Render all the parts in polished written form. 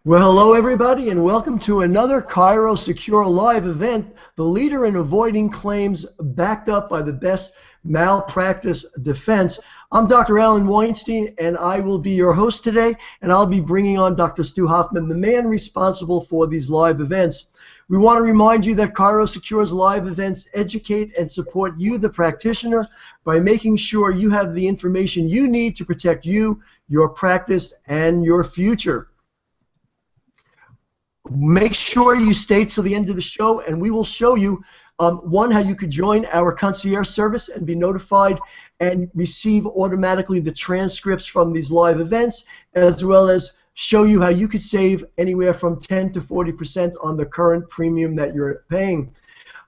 Well, hello everybody, and welcome to another ChiroSecure live event, the leader in avoiding claims backed up by the best malpractice defense. I'm Dr. Alan Weinstein, and I will be your host today, and I'll be bringing on Dr. Stuart Hoffman, the man responsible for these live events. We want to remind you that ChiroSecure's live events educate and support you, the practitioner, by making sure you have the information you need to protect you, your practice, and your future. Make sure you stay till the end of the show, and we will show you, one, how you could join our concierge service and be notified and receive automatically the transcripts from these live events, as well as show you how you could save anywhere from 10 to 40% on the current premium that you're paying.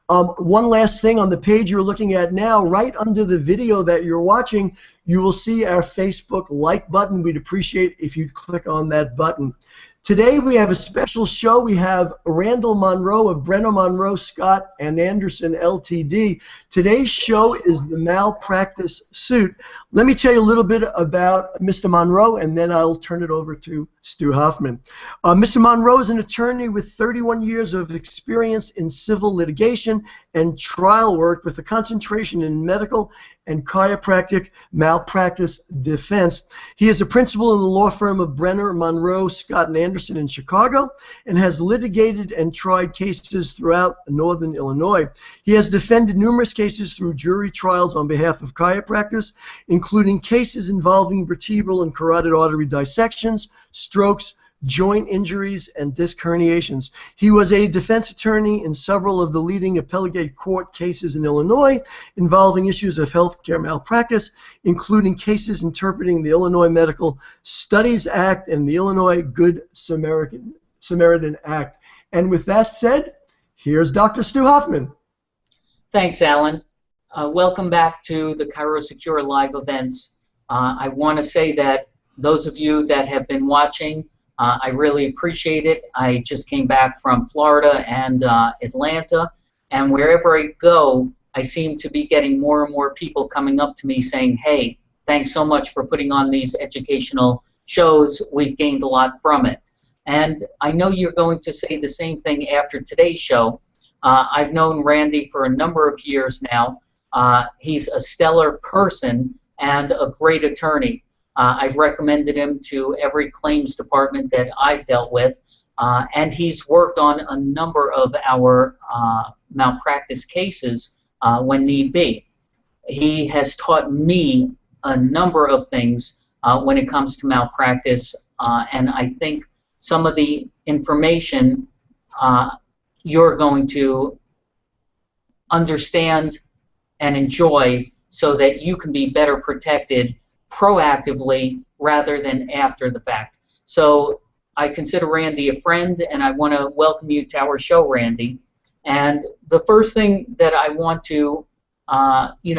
One last thing, on the page you're looking at now, right under the video that you're watching, you will see our Facebook like button. We'd appreciate if you'd click on that button. Today we have a special show. We have Randy Monroe of Brenner, Monroe, Scott & Anderson, Ltd. Today's show is the malpractice suit. Let me tell you a little bit about Mr. Monroe, and then I'll turn it over to Stu Hoffman. Mr. Monroe is an attorney with 31 years of experience in civil litigation and trial work with a concentration in medical and chiropractic malpractice defense. He is a principal in the law firm of Brenner, Monroe, Scott & Anderson in Chicago, and has litigated and tried cases throughout northern Illinois. He has defended numerous cases through jury trials on behalf of chiropractors, including cases involving vertebral and carotid artery dissections, strokes, joint injuries, and disc herniations. He was a defense attorney in several of the leading appellate court cases in Illinois involving issues of healthcare malpractice, including cases interpreting the Illinois Medical Studies Act and the Illinois Good Samaritan Act. And with that said, here's Dr. Stu Hoffman. Thanks, Alan. Welcome back to the ChiroSecure live events. I want to say that those of you that have been watching, I really appreciate it. I just came back from Florida and Atlanta, and wherever I go, I seem to be getting more and more people coming up to me saying, hey, thanks so much for putting on these educational shows. We've gained a lot from it. And I know you're going to say the same thing after today's show. I've known Randy for a number of years now. He's a stellar person and a great attorney. I've recommended him to every claims department that I've dealt with, and he's worked on a number of our malpractice cases when need be. He has taught me a number of things when it comes to malpractice, and I think some of the information you're going to understand and enjoy so that you can be better protected proactively rather than after the fact. So I consider Randy a friend, and I want to welcome you to our show, Randy. And the first thing that I want to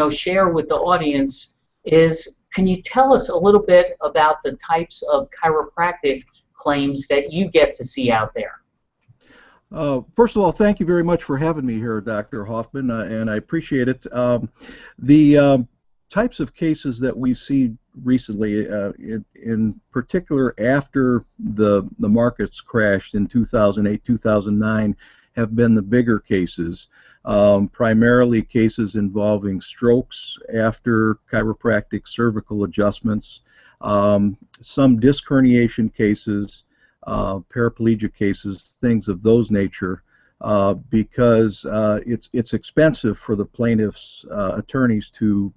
share with the audience is, can you tell us a little bit about the types of chiropractic claims that you get to see out there? First of all, thank you very much for having me here, Dr. Hoffman, and I appreciate it. The types of cases that we see recently, in particular after the markets crashed in 2008, 2009, have been the bigger cases, primarily cases involving strokes after chiropractic cervical adjustments, some disc herniation cases, paraplegic cases, things of those nature, because it's expensive for the plaintiff's attorneys to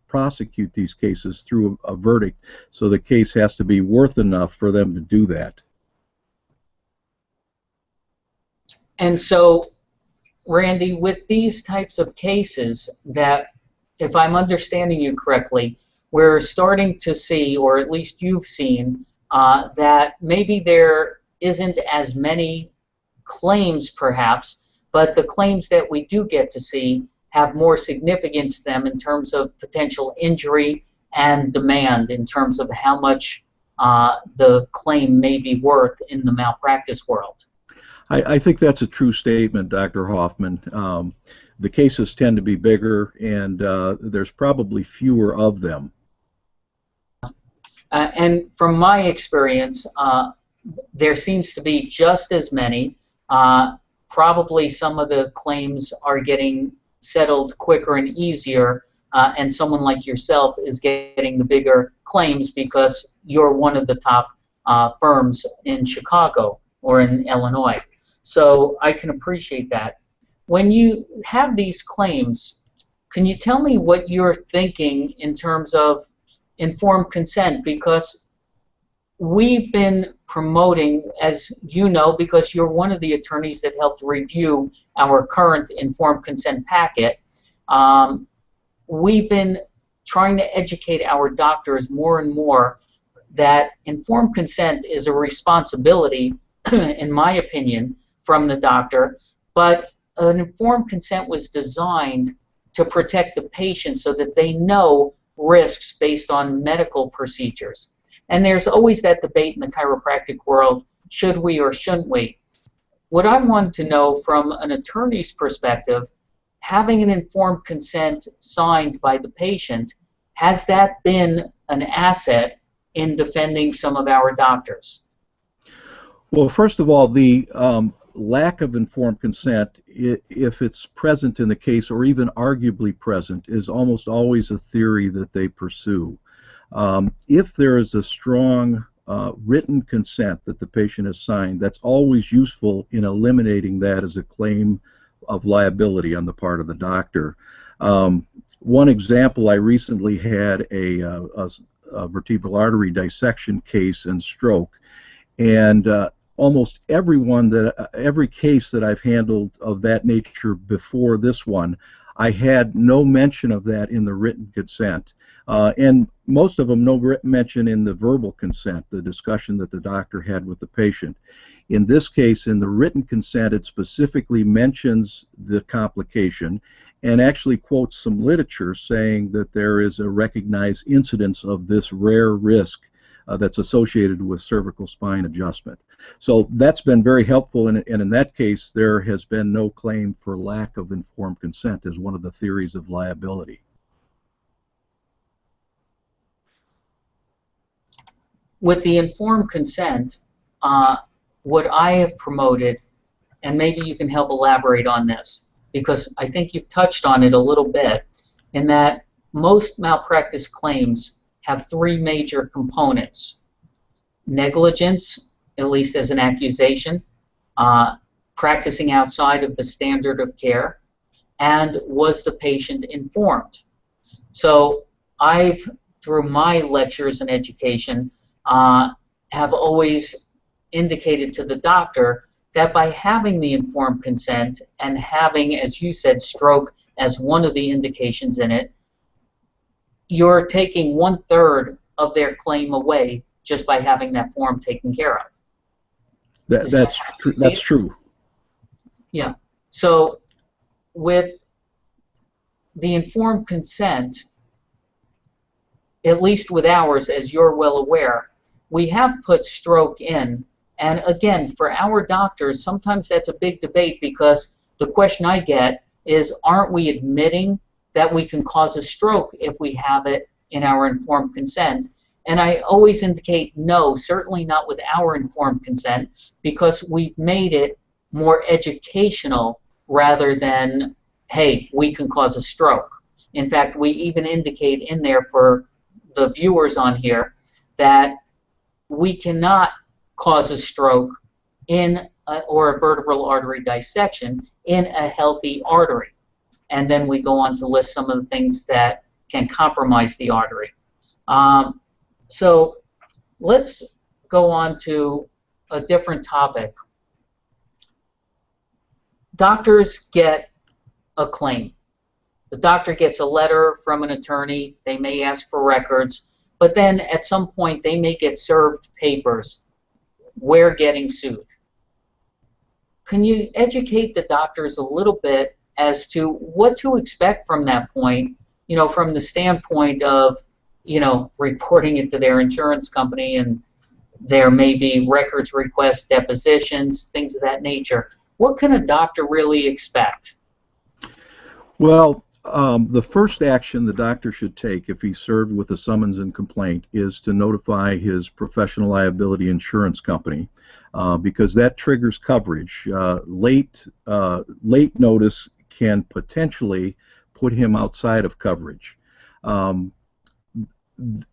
prosecute these cases through a verdict, so the case has to be worth enough for them to do that. And so, Randy, with these types of cases that, if I'm understanding you correctly, we're starting to see, or at least you've seen, that maybe there isn't as many claims perhaps, but the claims that we do get to see have more significance to them in terms of potential injury and demand in terms of how much the claim may be worth in the malpractice world. I think that's a true statement, Dr. Hoffman. The cases tend to be bigger, and there's probably fewer of them. And from my experience, there seems to be just as many. Probably some of the claims are getting settled quicker and easier, and someone like yourself is getting the bigger claims because you're one of the top firms in Chicago or in Illinois. So I can appreciate that. When you have these claims, can you tell me what you're thinking in terms of informed consent? Because we've been promoting, as you know, because you're one of the attorneys that helped review our current informed consent packet, we've been trying to educate our doctors more and more that informed consent is a responsibility, in my opinion, from the doctor, but an informed consent was designed to protect the patient so that they know risks based on medical procedures. And there's always that debate in the chiropractic world, should we or shouldn't we? What I want to know from an attorney's perspective, having an informed consent signed by the patient, has that been an asset in defending some of our doctors? Well, first of all, the lack of informed consent, if it's present in the case or even arguably present, is almost always a theory that they pursue. If there is a strong written consent that the patient has signed, that's always useful in eliminating that as a claim of liability on the part of the doctor. One example, I recently had a vertebral artery dissection case and stroke, and almost every case that I've handled of that nature before this one, I had no mention of that in the written consent, and most of them no mention in the verbal consent, the discussion that the doctor had with the patient. In this case, in the written consent, it specifically mentions the complication and actually quotes some literature saying that there is a recognized incidence of this rare risk that's associated with cervical spine adjustment. So that's been very helpful, and in that case there has been no claim for lack of informed consent as one of the theories of liability. With the informed consent, what I have promoted, and maybe you can help elaborate on this, because I think you've touched on it a little bit, in that most malpractice claims have three major components: negligence, at least as an accusation, practicing outside of the standard of care, and was the patient informed? So I've, through my lectures and education, have always indicated to the doctor that by having the informed consent and having, as you said, stroke as one of the indications in it, you're taking 1/3 of their claim away just by having that form taken care of. That's true. Yeah. So with the informed consent, at least with ours, as you're well aware, we have put stroke in. And again, for our doctors, sometimes that's a big debate, because the question I get is, aren't we admitting that we can cause a stroke if we have it in our informed consent? And I always indicate no, certainly not with our informed consent, because we've made it more educational rather than, hey, we can cause a stroke. In fact, we even indicate in there for the viewers on here that we cannot cause a stroke in or a vertebral artery dissection in a healthy artery. And then we go on to list some of the things that can compromise the artery. So let's go on to a different topic. Doctors get a claim. The doctor gets a letter from an attorney. They may ask for records, but then at some point they may get served papers. We're getting sued. Can you educate the doctors a little bit as to what to expect from that point, you know, from the standpoint of, you know, reporting it to their insurance company, and there may be records requests, depositions, things of that nature. What can a doctor really expect? Well, The first action the doctor should take if he's served with a summons and complaint is to notify his professional liability insurance company, because that triggers coverage. Late notice can potentially put him outside of coverage.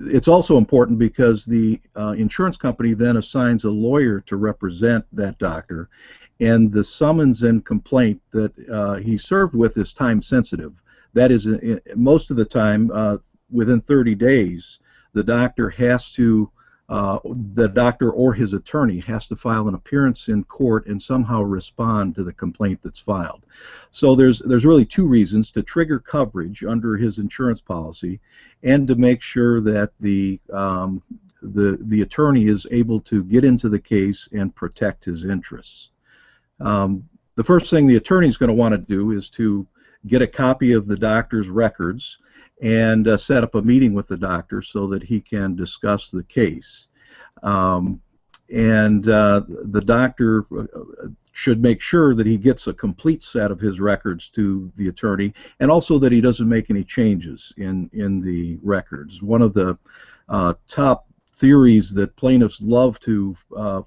It's also important because the insurance company then assigns a lawyer to represent that doctor, and the summons and complaint that he served with is time sensitive. That is, most of the time, within 30 days, the doctor or his attorney has to file an appearance in court and somehow respond to the complaint that's filed. So there's really two reasons: to trigger coverage under his insurance policy, and to make sure that the attorney is able to get into the case and protect his interests. The first thing the attorney is going to want to do is to get a copy of the doctor's records and set up a meeting with the doctor so that he can discuss the case. The doctor should make sure that he gets a complete set of his records to the attorney, and also that he doesn't make any changes in the records. One of the top theories that plaintiffs love to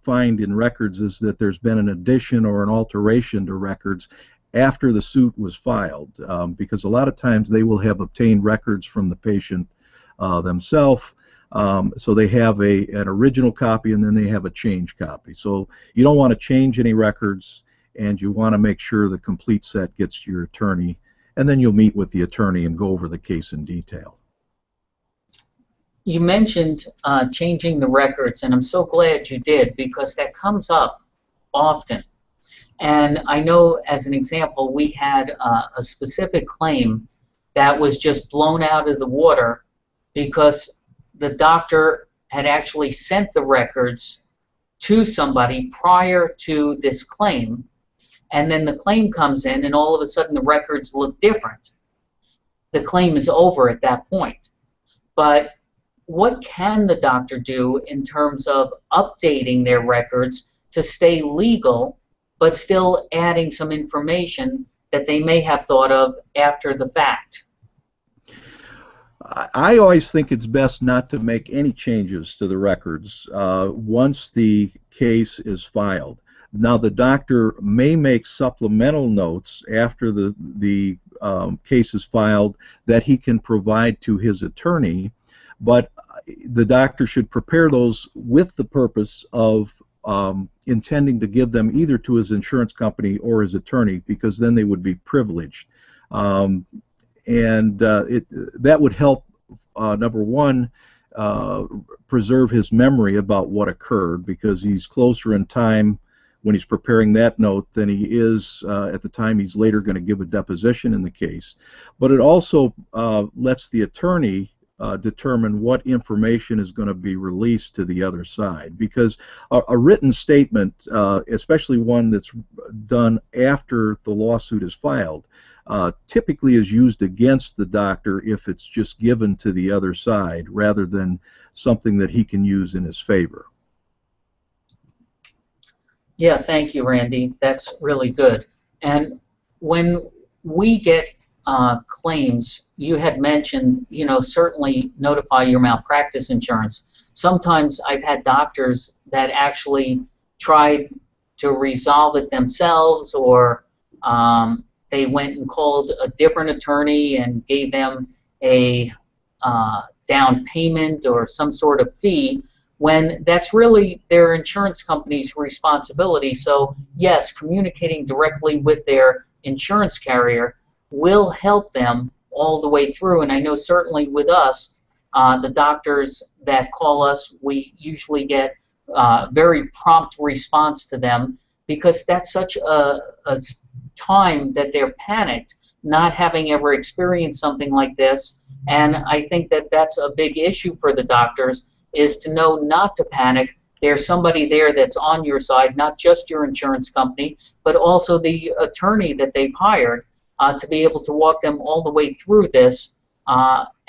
find in records is that there's been an addition or an alteration to records after the suit was filed, because a lot of times they will have obtained records from the patient themselves, so they have an original copy and then they have a change copy. So you don't want to change any records, and you want to make sure the complete set gets to your attorney, and then you'll meet with the attorney and go over the case in detail. You mentioned changing the records, and I'm so glad you did, because that comes up often. And I know, as an example, we had a specific claim that was just blown out of the water because the doctor had actually sent the records to somebody prior to this claim, and then the claim comes in and all of a sudden the records look different. The claim is over at that point. But what can the doctor do in terms of updating their records to stay legal, but still adding some information that they may have thought of after the fact? I always think it's best not to make any changes to the records once the case is filed. Now, the doctor may make supplemental notes after the case is filed that he can provide to his attorney, but the doctor should prepare those with the purpose of intending to give them either to his insurance company or his attorney, because then they would be privileged. That would help, number one, preserve his memory about what occurred, because he's closer in time when he's preparing that note than he is at the time he's later going to give a deposition in the case. But it also lets the attorney determine what information is going to be released to the other side, because a written statement, especially one that's done after the lawsuit is filed, typically is used against the doctor if it's just given to the other side rather than something that he can use in his favor. Yeah, thank you, Randy. That's really good. And when we get claims, you had mentioned, certainly notify your malpractice insurance. Sometimes I've had doctors that actually tried to resolve it themselves, or they went and called a different attorney and gave them a down payment or some sort of fee, when that's really their insurance company's responsibility. So yes, communicating directly with their insurance carrier will help them all the way through. And I know certainly with us, the doctors that call us, we usually get very prompt response to them, because that's such a time that they're panicked, not having ever experienced something like this. And I think that that's a big issue for the doctors, is to know not to panic. There's somebody there that's on your side, not just your insurance company, but also the attorney that they've hired to be able to walk them all the way through this.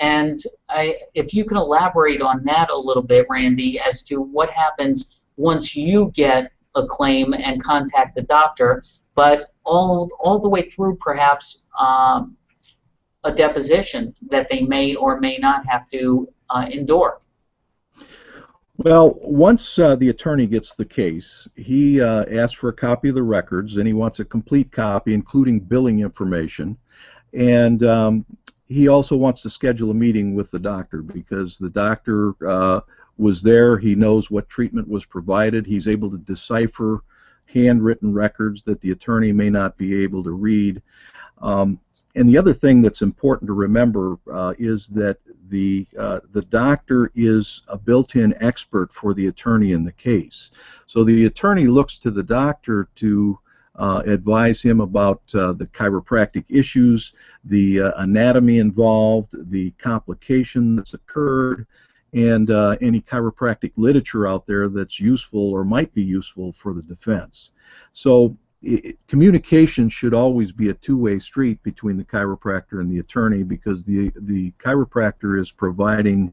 If you can elaborate on that a little bit, Randy, as to what happens once you get a claim and contact the doctor, but all the way through perhaps a deposition that they may or may not have to endure? Well, once the attorney gets the case, he asks for a copy of the records, and he wants a complete copy, including billing information. And he also wants to schedule a meeting with the doctor, because the doctor was there. He knows what treatment was provided. He's able to decipher handwritten records that the attorney may not be able to read. And the other thing that's important to remember is that the doctor is a built-in expert for the attorney in the case. So the attorney looks to the doctor to advise him about the chiropractic issues, the anatomy involved, the complication that's occurred, and any chiropractic literature out there that's useful or might be useful for the defense. So communication should always be a two-way street between the chiropractor and the attorney, because the chiropractor is providing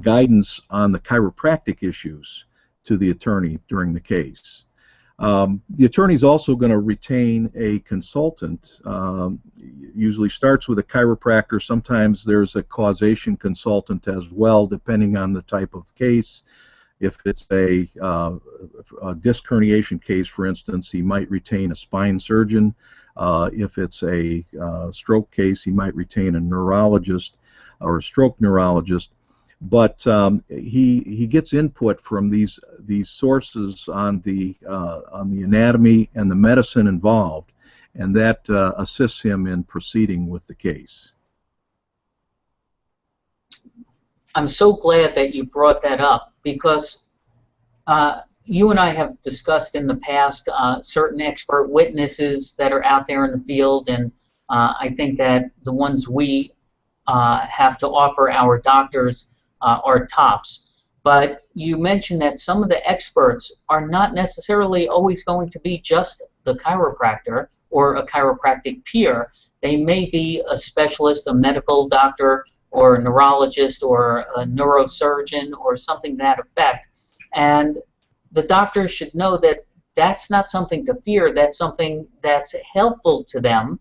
guidance on the chiropractic issues to the attorney during the case. The attorney is also going to retain a consultant. Usually starts with a chiropractor. Sometimes there's a causation consultant as well, depending on the type of case. If it's a disc herniation case, for instance, he might retain a spine surgeon. If it's a stroke case, he might retain a neurologist or a stroke neurologist. But he gets input from these sources on the anatomy and the medicine involved, and that assists him in proceeding with the case. I'm so glad that you brought that up, because you and I have discussed in the past certain expert witnesses that are out there in the field, and I think that the ones we have to offer our doctors are tops. But you mentioned that some of the experts are not necessarily always going to be just the chiropractor or a chiropractic peer. They may be a specialist, a medical doctor, or a neurologist, or a neurosurgeon, or something to that effect. And the doctor should know that that's not something to fear. That's something that's helpful to them,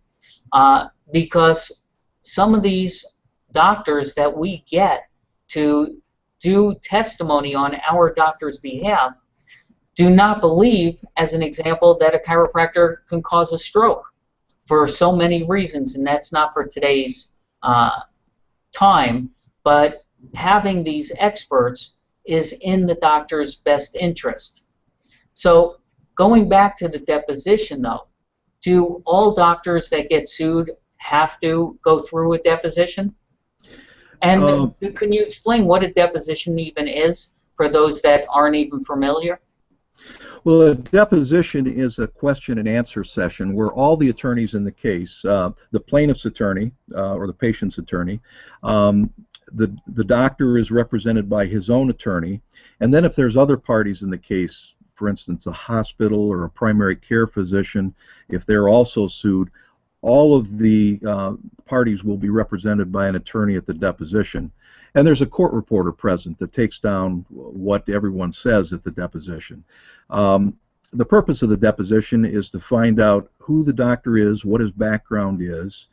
because some of these doctors that we get to do testimony on our doctor's behalf do not believe, as an example, that a chiropractor can cause a stroke for so many reasons, and that's not for today's time. But having these experts is in the doctor's best interest. So going back to the deposition, though, do all doctors that get sued have to go through a deposition? And can you explain what a deposition even is for those that aren't even familiar? Well, a deposition is a question and answer session where all the attorneys in the case, the plaintiff's attorney or the patient's attorney, the doctor is represented by his own attorney, and then if there's other parties in the case, for instance, a hospital or a primary care physician, if they're also sued, all of the parties will be represented by an attorney at the deposition. And there's a court reporter present that takes down what everyone says at the deposition. The purpose of the deposition is to find out who the doctor is, what his background is,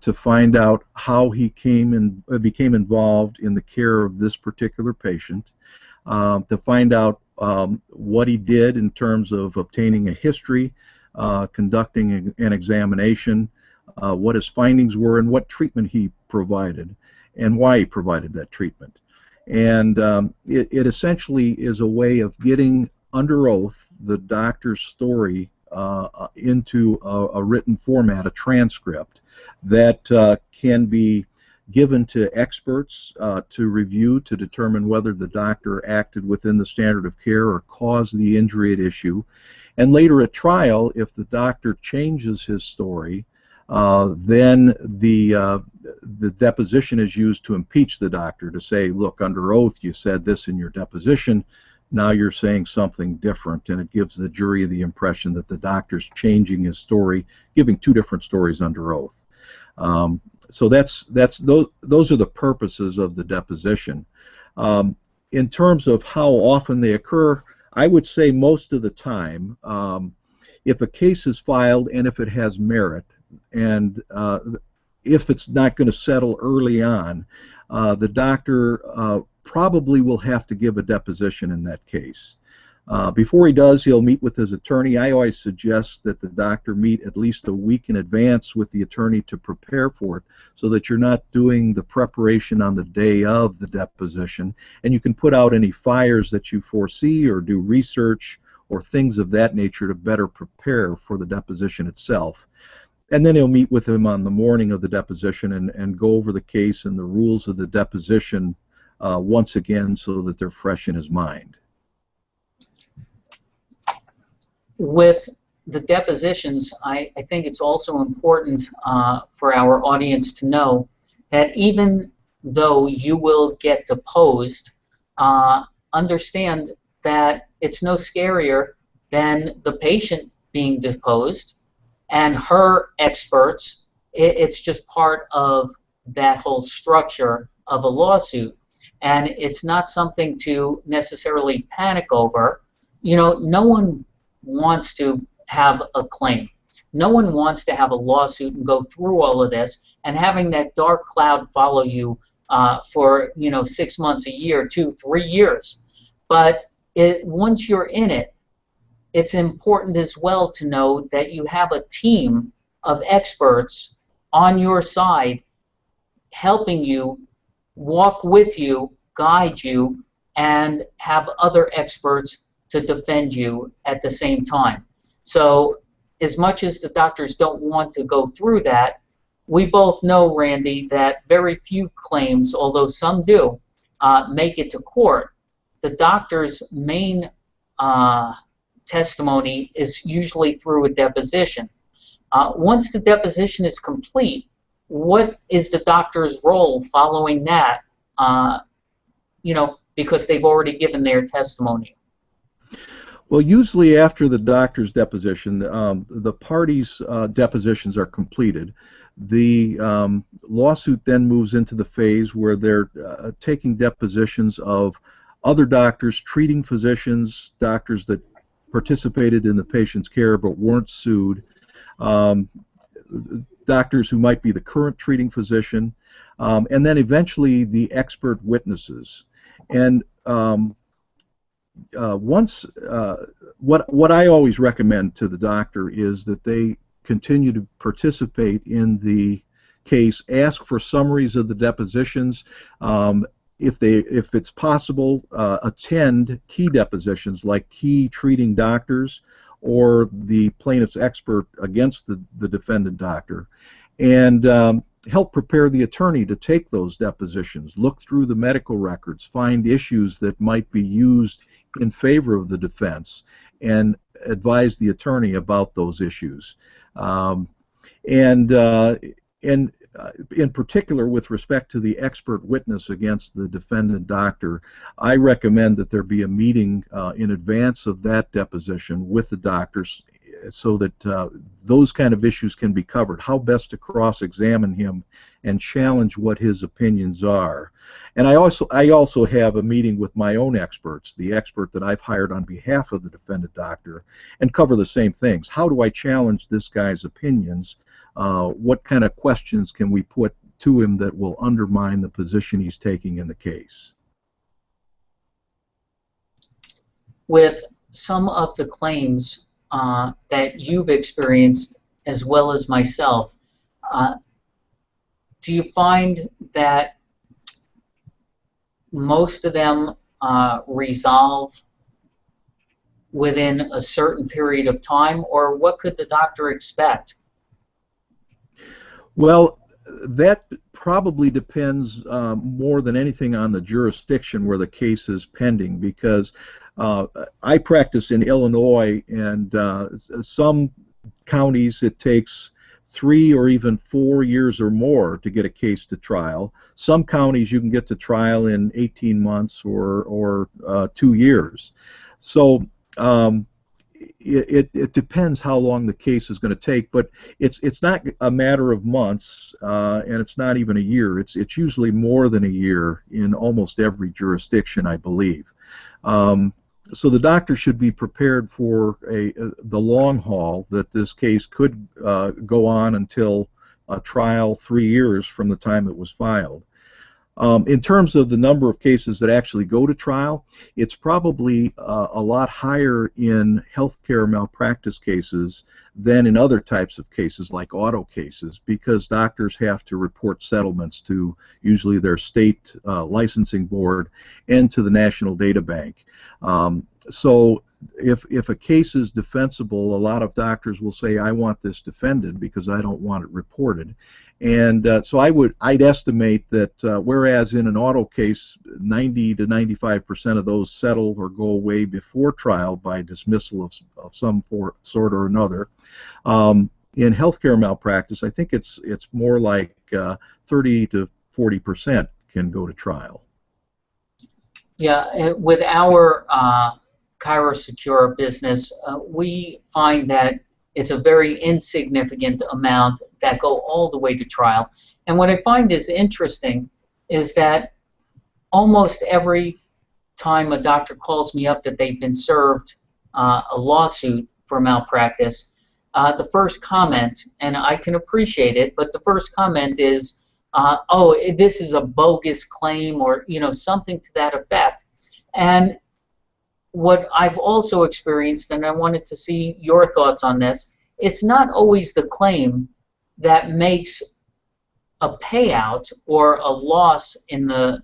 to find out how he became involved in the care of this particular patient, to find out what he did in terms of obtaining a history, conducting an examination, what his findings were, and what treatment he provided, and why he provided that treatment. And it essentially is a way of getting under oath the doctor's story into a written format, a transcript, that can be given to experts to review to determine whether the doctor acted within the standard of care or caused the injury at issue. And later at trial, if the doctor changes his story, then the deposition is used to impeach the doctor, to say, look, under oath you said this in your deposition, now you're saying something different, and it gives the jury the impression that the doctor's changing his story, giving two different stories under oath. So those are the purposes of the deposition. In terms of how often they occur, I would say most of the time, if a case is filed and if it has merit, and if it's not going to settle early on, the doctor probably will have to give a deposition in that case. Before he does, he'll meet with his attorney. I always suggest that the doctor meet at least a week in advance with the attorney to prepare for it, so that you're not doing the preparation on the day of the deposition, and you can put out any fires that you foresee or do research or things of that nature to better prepare for the deposition itself. And then he'll meet with him on the morning of the deposition and go over the case and the rules of the deposition once again, so that they're fresh in his mind. With the depositions, I think it's also important for our audience to know that even though you will get deposed, understand that it's no scarier than the patient being deposed and her experts. It's just part of that whole structure of a lawsuit, and it's not something to necessarily panic over. You know, no one wants to have a claim. No one wants to have a lawsuit and go through all of this and having that dark cloud follow you for 6 months, a year, 2, 3 years. But once you're in it, it's important as well to know that you have a team of experts on your side helping you, walk with you, guide you, and have other experts to defend you at the same time. So as much as the doctors don't want to go through that, we both know, Randy, that very few claims, although some do, make it to court. The doctor's main testimony is usually through a deposition. Once the deposition is complete, what is the doctor's role following that? Because they've already given their testimony. Well, usually after the doctor's deposition, the parties' depositions are completed. The lawsuit then moves into the phase where they're taking depositions of other doctors, treating physicians, doctors that participated in the patient's care but weren't sued, doctors who might be the current treating physician, and then eventually the expert witnesses. And what I always recommend to the doctor is that they continue to participate in the case, ask for summaries of the depositions, if it's possible, attend key depositions like key treating doctors or the plaintiff's expert against the defendant doctor, and help prepare the attorney to take those depositions, look through the medical records, find issues that might be used in favor of the defense, and advise the attorney about those issues. In particular, with respect to the expert witness against the defendant doctor, I recommend that there be a meeting in advance of that deposition with the doctors, so that those kind of issues can be covered. How best to cross-examine him and challenge what his opinions are. And I also have a meeting with my own experts, the expert that I've hired on behalf of the defendant doctor, and cover the same things. How do I challenge this guy's opinions? What kind of questions can we put to him that will undermine the position he's taking in the case? With some of the claims that you've experienced, as well as myself, do you find that most of them resolve within a certain period of time, or what could the doctor expect? Well, that probably depends more than anything on the jurisdiction where the case is pending, because I practice in Illinois, and some counties it takes 3 or even 4 years or more to get a case to trial. Some counties you can get to trial in 18 months or 2 years. So it depends how long the case is going to take, but it's not a matter of months, and it's not even a year. It's usually more than a year in almost every jurisdiction, I believe. So the doctor should be prepared for the long haul, that this case could go on until a trial 3 years from the time it was filed. In terms of the number of cases that actually go to trial, it's probably a lot higher in healthcare malpractice cases than in other types of cases like auto cases, because doctors have to report settlements to usually their state licensing board and to the National Data Bank. So if a case is defensible, a lot of doctors will say, I want this defended because I don't want it reported. And so I'd estimate that whereas in an auto case 90 to 95% of those settle or go away before trial by dismissal of some sort or another, in healthcare malpractice I think it's more like 30 to 40% can go to trial. Yeah, with our ChiroSecure business, we find that it's a very insignificant amount that go all the way to trial. And what I find is interesting is that almost every time a doctor calls me up that they've been served a lawsuit for malpractice, the first comment, and I can appreciate it, but the first comment is, oh, this is a bogus claim, or something to that effect. And what I've also experienced, and I wanted to see your thoughts on this, it's not always the claim that makes a payout or a loss in the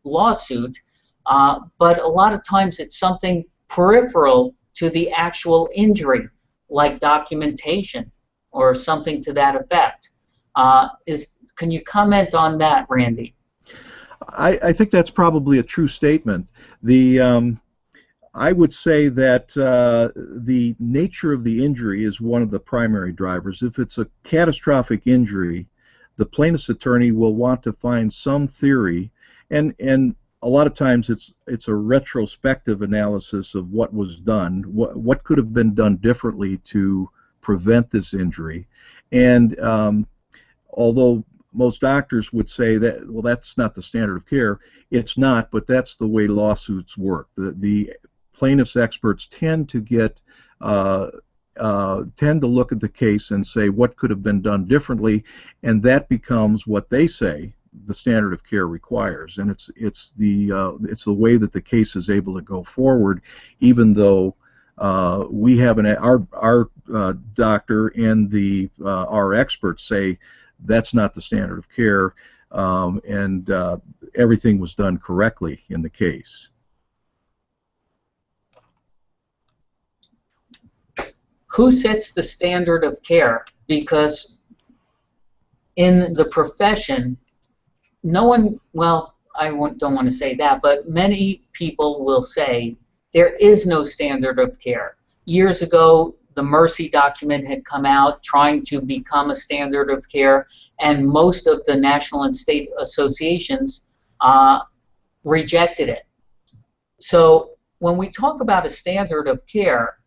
lawsuit, but a lot of times it's something peripheral to the actual injury, like documentation or something to that effect. Can you comment on that, Randy? I think that's probably a true statement. I would say that the nature of the injury is one of the primary drivers. If it's a catastrophic injury, the plaintiff's attorney will want to find some theory, and a lot of times it's a retrospective analysis of what was done, what could have been done differently to prevent this injury. And although most doctors would say that, well, that's not the standard of care, it's not, but that's the way lawsuits work. The plaintiff's experts tend to look at the case and say what could have been done differently, and that becomes what they say the standard of care requires, and it's the way that the case is able to go forward, even though we have our doctor and our experts say that's not the standard of care, and everything was done correctly in the case. Who sets the standard of care? Because in the profession, no one, well, I don't want to say that, but many people will say there is no standard of care. Years ago, the Mercy document had come out trying to become a standard of care, and most of the national and state associations rejected it. So when we talk about a standard of care,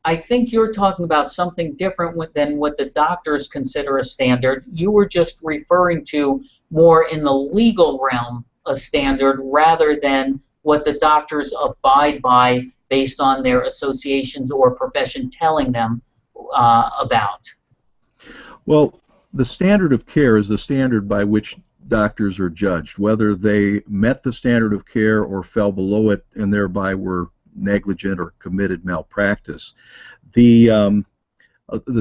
I think you're talking about something different than what the doctors consider a standard. You were just referring to more in the legal realm a standard rather than what the doctors abide by based on their associations or profession telling them about. Well, the standard of care is the standard by which doctors are judged, whether they met the standard of care or fell below it and thereby were negligent or committed malpractice. The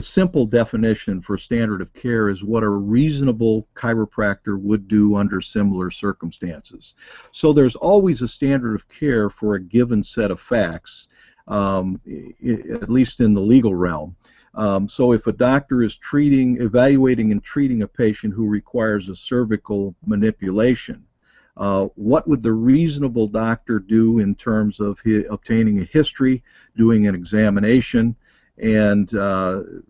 simple definition for standard of care is what a reasonable chiropractor would do under similar circumstances. So there's always a standard of care for a given set of facts, at least in the legal realm. So if a doctor is evaluating and treating a patient who requires a cervical manipulation, what would the reasonable doctor do in terms of obtaining a history, doing an examination, and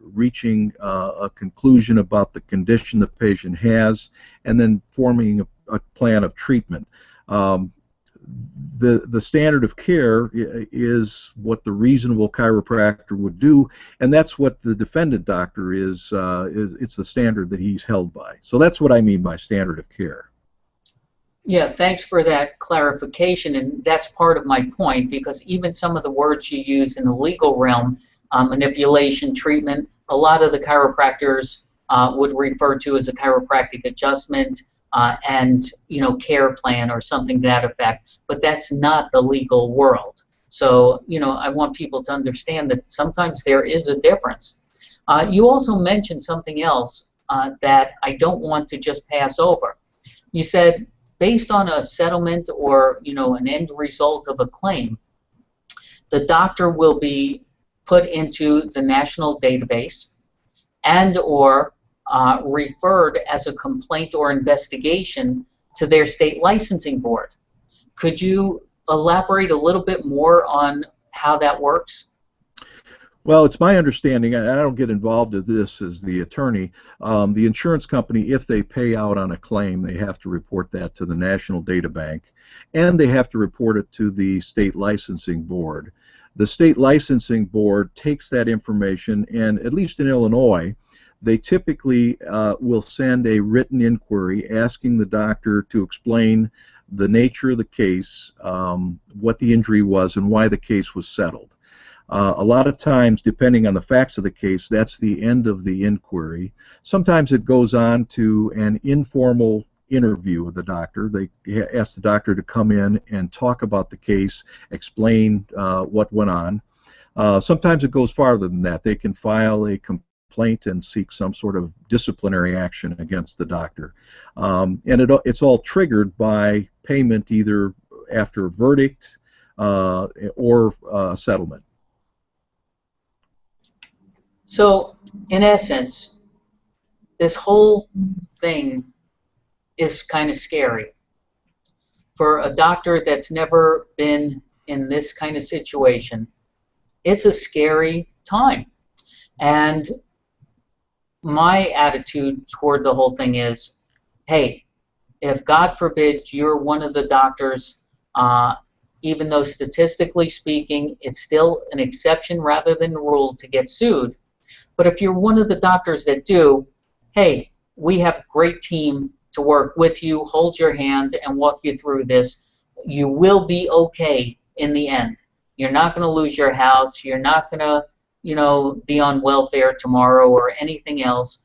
reaching a conclusion about the condition the patient has, and then forming a plan of treatment? The standard of care is what the reasonable chiropractor would do, and that's what the defendant doctor is. It's the standard that he's held by. So that's what I mean by standard of care. Yeah, thanks for that clarification, and that's part of my point, because even some of the words you use in the legal realm, manipulation, treatment, a lot of the chiropractors would refer to as a chiropractic adjustment and care plan or something to that effect, but that's not the legal world. So I want people to understand that sometimes there is a difference. You also mentioned something else that I don't want to just pass over. You said based on a settlement or an end result of a claim, the doctor will be put into the national database and or referred as a complaint or investigation to their state licensing board. Could you elaborate a little bit more on how that works? Well, it's my understanding, and I don't get involved in this as the attorney, the insurance company, if they pay out on a claim, they have to report that to the National Data Bank, and they have to report it to the state licensing board. The state licensing board takes that information, and at least in Illinois, they typically will send a written inquiry asking the doctor to explain the nature of the case, what the injury was, and why the case was settled. A lot of times, depending on the facts of the case, that's the end of the inquiry. Sometimes it goes on to an informal interview with the doctor. They ask the doctor to come in and talk about the case, explain what went on. Sometimes it goes farther than that. They can file a complaint and seek some sort of disciplinary action against the doctor. And it's all triggered by payment either after a verdict or a settlement. So, in essence, this whole thing is kind of scary. For a doctor that's never been in this kind of situation, it's a scary time. And my attitude toward the whole thing is, hey, if God forbid you're one of the doctors, even though statistically speaking, it's still an exception rather than the rule to get sued. But if you're one of the doctors that do, hey, we have a great team to work with you, hold your hand, and walk you through this. You will be okay in the end. You're not going to lose your house. You're not going to, be on welfare tomorrow or anything else.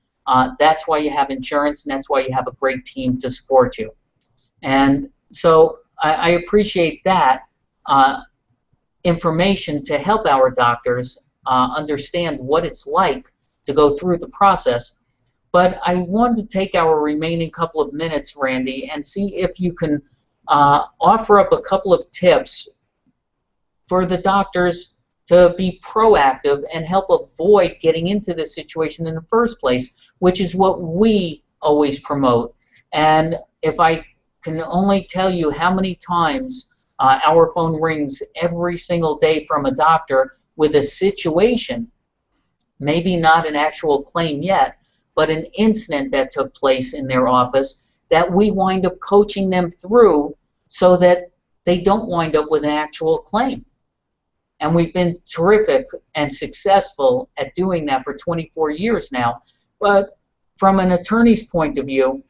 That's why you have insurance, and that's why you have a great team to support you. And so I appreciate that information to help our doctors understand what it's like to go through the process. But I wanted to take our remaining couple of minutes, Randy, and see if you can offer up a couple of tips for the doctors to be proactive and help avoid getting into this situation in the first place, which is what we always promote. And if I can only tell you how many times our phone rings every single day from a doctor with a situation, maybe not an actual claim yet, but an incident that took place in their office that we wind up coaching them through so that they don't wind up with an actual claim. And we've been terrific and successful at doing that for 24 years now. But from an attorney's point of view,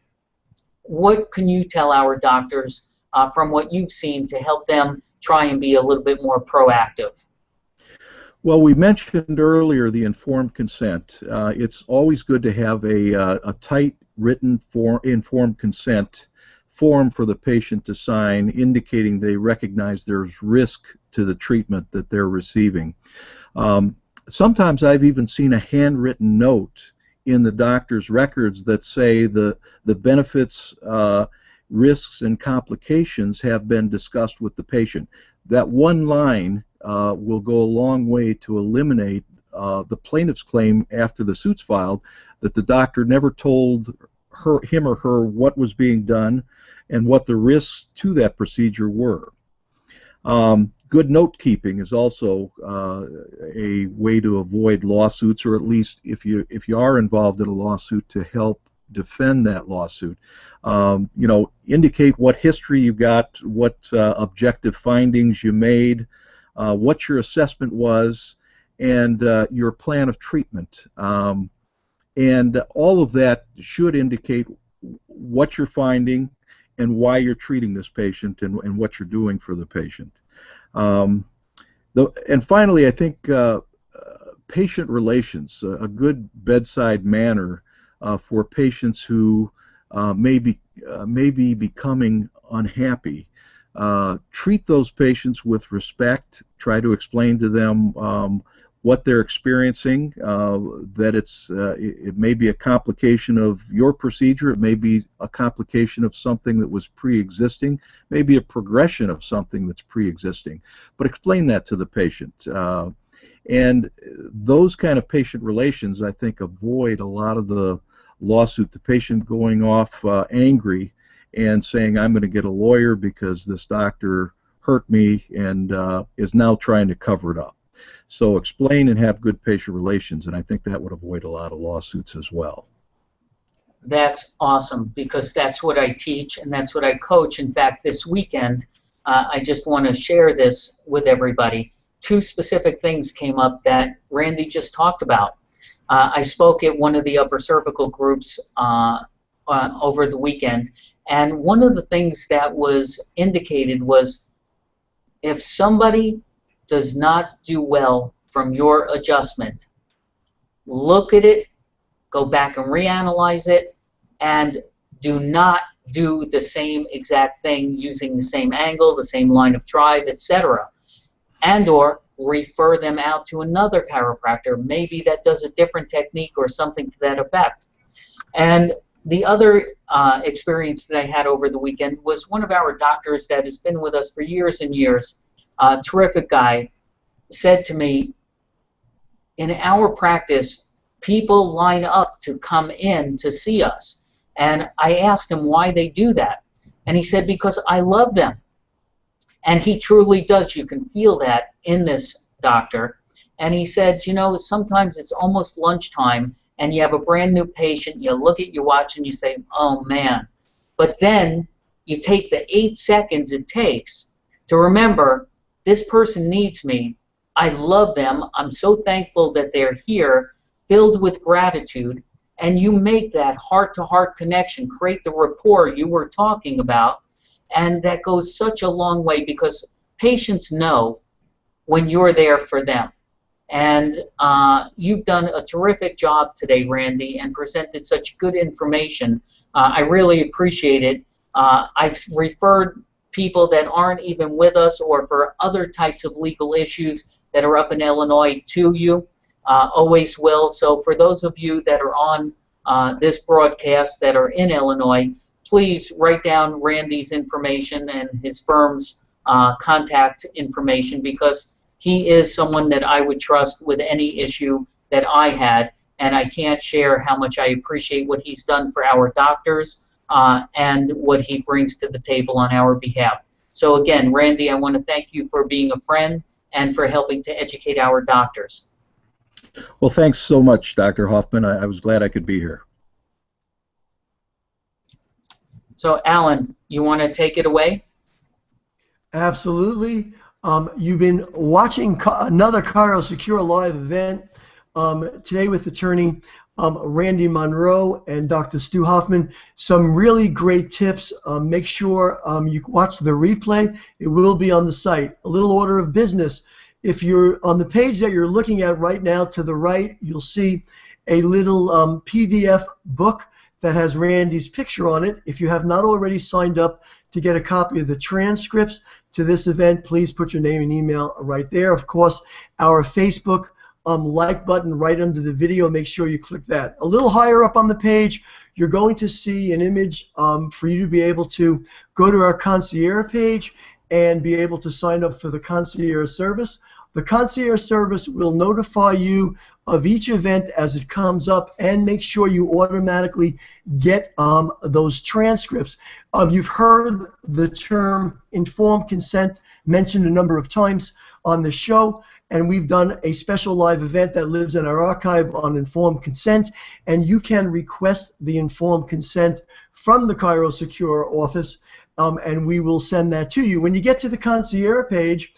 what can you tell our doctors from what you've seen to help them try and be a little bit more proactive? Well, we mentioned earlier the informed consent. It's always good to have a tight written informed consent form for the patient to sign indicating they recognize there's risk to the treatment that they're receiving. Sometimes I've even seen a handwritten note in the doctor's records that say the benefits, risks, and complications have been discussed with the patient. That one line will go a long way to eliminate the plaintiff's claim after the suit's filed that the doctor never told him or her what was being done and what the risks to that procedure were. Good note keeping is also a way to avoid lawsuits, or at least if you are involved in a lawsuit, to help defend that lawsuit. Indicate what history you've got, what objective findings you made, what your assessment was, and your plan of treatment. And all of that should indicate what you're finding and why you're treating this patient and what you're doing for the patient. And finally, I think patient relations, a good bedside manner for patients who may be becoming unhappy. Treat those patients with respect. Try to explain to them what they're experiencing, that it may be a complication of your procedure, it may be a complication of something that was pre-existing, maybe a progression of something that's pre-existing. But explain that to the patient. And those kind of patient relations, I think, avoid a lot of the lawsuit, the patient going off angry and saying, I'm going to get a lawyer because this doctor hurt me, and is now trying to cover it up. So explain and have good patient relations, and I think that would avoid a lot of lawsuits as well. That's awesome, because that's what I teach and that's what I coach. In fact, this weekend, I just want to share this with everybody. Two specific things came up that Randy just talked about. I spoke at one of the upper cervical groups over the weekend, and one of the things that was indicated was if somebody does not do well from your adjustment, look at it, go back and reanalyze it, and do not do the same exact thing using the same angle, the same line of drive, etc. And or refer them out to another chiropractor, maybe that does a different technique or something to that effect. And the other experience that I had over the weekend was one of our doctors that has been with us for years and years, a terrific guy, said to me, in our practice, people line up to come in to see us. And I asked him why they do that. And he said, because I love them. And he truly does. You can feel that in this doctor. And he said, you know, sometimes it's almost lunchtime and you have a brand new patient, you look at your watch and you say, oh man. But then you take the 8 seconds it takes to remember, this person needs me. I love them. I'm so thankful that they're here, filled with gratitude. And you make that heart-to-heart connection, create the rapport you were talking about. And that goes such a long way, because patients know when you're there for them. And you've done a terrific job today, Randy, and presented such good information. I really appreciate it. I've referred people that aren't even with us or for other types of legal issues that are up in Illinois to you. Always will. So for those of you that are on this broadcast that are in Illinois, please write down Randy's information and his firm's contact information, because he is someone that I would trust with any issue that I had, and I can't share how much I appreciate what he's done for our doctors and what he brings to the table on our behalf. So again, Randy, I want to thank you for being a friend and for helping to educate our doctors. Well, thanks so much, Dr. Hoffman. I was glad I could be here. So, Alan, you want to take it away? Absolutely. You've been watching another ChiroSecure live event today with attorney Randy Monroe and Dr. Stu Hoffman. Some really great tips. Make sure you watch the replay. It will be on the site. A little order of business. If you're on the page that you're looking at right now, to the right, you'll see a little PDF book that has Randy's picture on it. If you have not already signed up to get a copy of the transcripts to this event, please put your name and email right there. Of course, our Facebook like button right under the video, make sure you click that. A little higher up on the page, you're going to see an image for you to be able to go to our concierge page and be able to sign up for the concierge service. The concierge service will notify you of each event as it comes up and make sure you automatically get those transcripts. You've heard the term informed consent mentioned a number of times on the show, and we've done a special live event that lives in our archive on informed consent, and you can request the informed consent from the ChiroSecure office, and we will send that to you. When you get to the concierge page,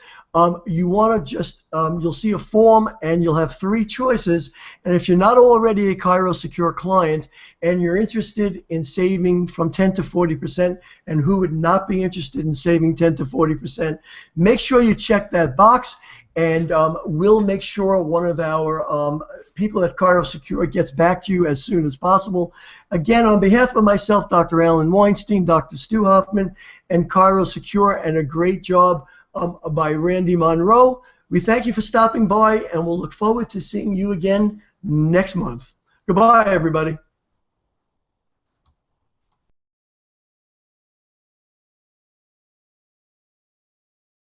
you want to just, you'll see a form and you'll have 3 choices, and if you're not already a ChiroSecure client and you're interested in saving from 10 to 40%, and who would not be interested in saving 10 to 40%, make sure you check that box and we'll make sure one of our people at ChiroSecure gets back to you as soon as possible. Again, on behalf of myself, Dr. Alan Weinstein, Dr. Stu Hoffman, and ChiroSecure, and a great job by Randy Monroe, we thank you for stopping by, and we'll look forward to seeing you again next month. Goodbye, everybody.